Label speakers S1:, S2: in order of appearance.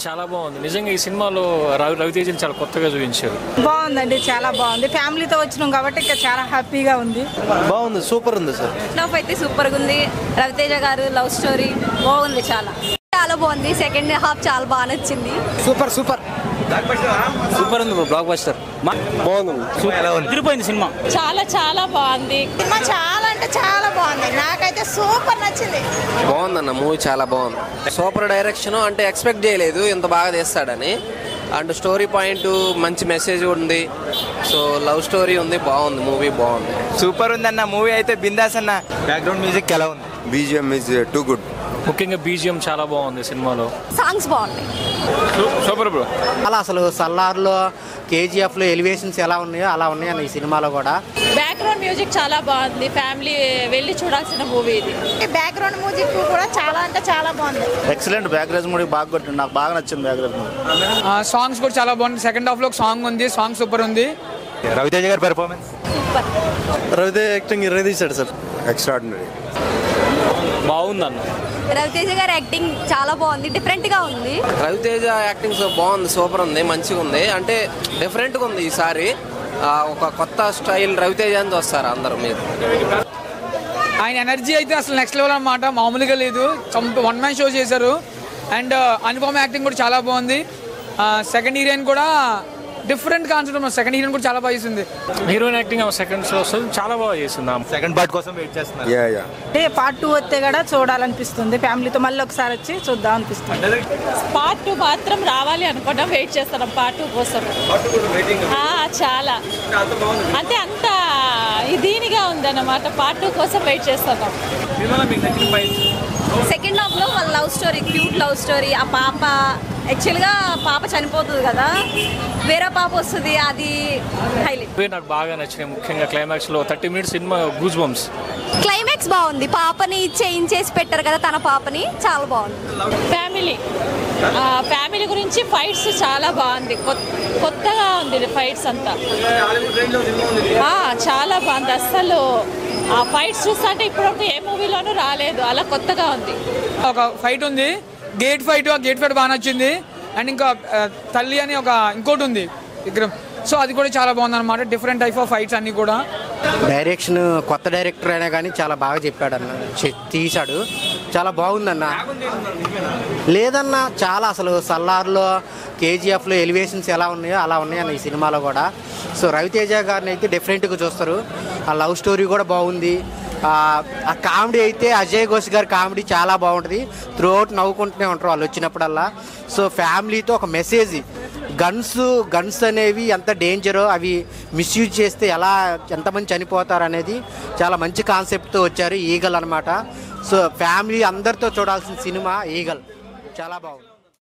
S1: చాలా బాగుంది నిజంగా. ఈ సినిమాలో రవితేజని చాలా కొత్తగా చూపించారు.
S2: బాగుందండి, చాలా బాగుంది. ఫ్యామిలీతో వచ్చినాం కాబట్టి ఇంకా చాలా హ్యాపీగా ఉంది.
S3: బాగుంది, సూపర్ ఉంది సార్.
S4: లవ్ అయితే సూపర్గా ఉంది. రవితేజ గారు లవ్ స్టోరీ బాగుంది, చాలా చాలా బాగుంది. సెకండ్ హాఫ్ చాలా బాగా నచ్చింది.
S3: సూపర్ సూపర్ ఉంది బ్లాక్ బస్టర్. బాగుంది,
S1: తిరిగిపోయింది సినిమా.
S4: చాలా చాలా బాగుంది.
S2: సినిమా చాలా అంటే చాలా బాగుంది. నాకైతే సూపర్ నచ్చింది.
S5: బాగుందన్న మూవీ, చాలా బాగుంది. సూపర్ డైరెక్షన్, అంటే ఎక్స్పెక్ట్ చేయలేదు ఇంత బాగా తీస్తాడని. అండ్ స్టోరీ పాయింట్ మంచి మెసేజ్ ఉంది. సో లవ్ స్టోరీ ఉంది, బాగుంది మూవీ, బాగుంది.
S3: సూపర్ ఉంది అన్న మూవీ అయితే. బిందాస్ అన్న. బ్యాక్గ్రౌండ్ మ్యూజిక్ ఎలా ఉంది?
S6: BGM is too good.
S1: ముఖ్యంగా బీజిఎం చాలా బాగుంది సినిమాలో.
S4: సాంగ్స్ బాగున్నాయి.
S1: Super bro.
S7: అలా అసలు సల్లార్లో కేజీఎఫ్లో ఎలివేషన్స్ ఎలా ఉన్నాయో అలా ఉన్నాయన్న ఈ సినిమాలో కూడా.
S4: బ్యాక్గ్రౌండ్ మ్యూజిక్ చాలా బాగుంది. ఫ్యామిలీ వెళ్ళి చూడాల్సిన మూవీ ఇది.
S2: బ్యాక్గ్రౌండ్ మ్యూజిక్ కూడా చాలా అంటే చాలా బాగుంది.
S3: ఎక్సలెంట్. బ్యాక్గ్రౌండ్ మూవీ బాగా కొట్టింది, నాకు బాగా నచ్చింది బ్యాక్గ్రౌండ్ మూవీ.
S8: సాంగ్స్ కూడా చాలా బాగుంది. సెకండ్ హాఫ్ లో ఒక సాంగ్ ఉంది, సాంగ్ సూపర్ ఉంది.
S3: రవితేజ గారి పెర్ఫార్మెన్స్
S4: సూపర్.
S3: రవితేజ యాక్టింగ్ ఇరగదీశాడు సార్.
S6: ఎక్స్ట్రాడినరీ.
S1: బాగుందన్న.
S4: రవితేజ గారి యాక్టింగ్ చాలా బాగుంది, డిఫరెంట్ గా ఉంది.
S5: రవితేజ యాక్టింగ్ బాగుంది, సూపర్ ఉంది, మంచిగా ఉంది. అంటే డిఫరెంట్గా ఉంది ఈసారి. ఒక కొత్త స్టైల్ రవితేజ అని వస్తారు అందరూ మీరు.
S8: ఆయన ఎనర్జీ అయితే అసలు నెక్స్ట్ లెవెల్ అన్నమాట, మామూలుగా లేదు. వన్ మ్యాన్ షో చేశారు. అండ్ అనుపమ యాక్టింగ్ కూడా చాలా బాగుంది. సెకండ్ హీరోయిన్ కూడా డిఫరెంట్ కాన్సెప్ట్. సెకండ్ హీరోయిన్ కూడా చాలా బాగా చేసింది.
S1: హీరోయిన్ యాక్టింగ్ సెకండ్ షో వస్తుంది, చాలా బాగా చేసింది.
S3: సెకండ్ పార్ట్ కోసం వెయిట్ చేస్తున్నారు.
S2: పార్ట్ 2 వస్తే కూడా చూడాలనిపిస్తుంది. ఫ్యామిలీతో మళ్ళీ ఒకసారి వచ్చి చూద్దాం అనిపిస్తుంది.
S4: పార్ట్ 2 మాత్రం రావాలి అనుకుంటాం, వెయిట్ చేస్తున్నాం పార్ట్ 2 కోసం. చాలా అంటే అంత దీనిగా ఉందన్నమాట. పార్ట్ 2 కోసం వెయిట్ చేస్తున్నాం. సెకండ్ హాఫ్ లో వాళ్ళ love story, cute love story. ఆ పాప యాక్చువల్గా పాప చనిపోతుంది కదా, వేరే పాప వస్తుంది, అది హైలైట్.
S1: నాకు బాగా నచ్చినాయి. ముఖ్యంగా క్లైమాక్స్ లో 30 minutes cinema goose bumps.
S4: Climax బాగుంది. పాపని చేంజ్ చేసి పెట్టారు కదా, తన పాపని, చాలా బాగుంది. ఫ్యామిలీ గురించి ఫైట్స్ చాలా బాగుంది. కొత్తగా ఉంది ఫైట్స్ అంతా. చాలా బాగుంది. అస్సలు ఆ ఫైట్స్ చూస్తుంటే ఇప్పటివరకు ఏ మూవీలోనూ రాలేదు, అలా కొత్తగా ఉంది.
S8: ఒక ఫైట్ ఉంది, గేట్ ఫైట్. ఆ గేట్ ఫైట్ బాగా నచ్చింది. అండ్ ఇంకా తల్లి అని ఒక ఇంకోటి ఉంది విక్రమ్. సో అది కూడా చాలా బాగుంది అనమాట. డిఫరెంట్ టైప్ ఆఫ్ ఫైట్స్ అన్ని కూడా.
S7: డైరెక్షన్ కొత్త డైరెక్టర్ అయినా కానీ చాలా బాగా చెప్పాడు అన్న, తీశాడు. చాలా బాగుందన్న. లేదన్న, చాలా అసలు సల్లార్లో కేజీఎఫ్లో ఎలివేషన్స్ ఎలా ఉన్నాయో అలా ఉన్నాయన్న ఈ సినిమాలో కూడా. సో రవితేజ గారిని అయితే డిఫరెంట్గా చూస్తారు. ఆ లవ్ స్టోరీ కూడా బాగుంది. ఆ కామెడీ అయితే అజయ్ ఘోష్ గారి కామెడీ చాలా బాగుంటుంది. త్రూఅవుట్ నవ్వుకుంటూనే ఉంటారు వాళ్ళు వచ్చినప్పుడల్లా. సో ఫ్యామిలీతో ఒక మెసేజ్, గన్స్ అనేవి ఎంత డేంజరో, అవి మిస్యూజ్ చేస్తే ఎంతమంది చనిపోతారు అనేది చాలా మంచి కాన్సెప్ట్తో వచ్చారు. ఈగల్ అనమాట. సో ఫ్యామిలీ అందరితో చూడాల్సిన సినిమా ఈగల్, చాలా బాగుంది.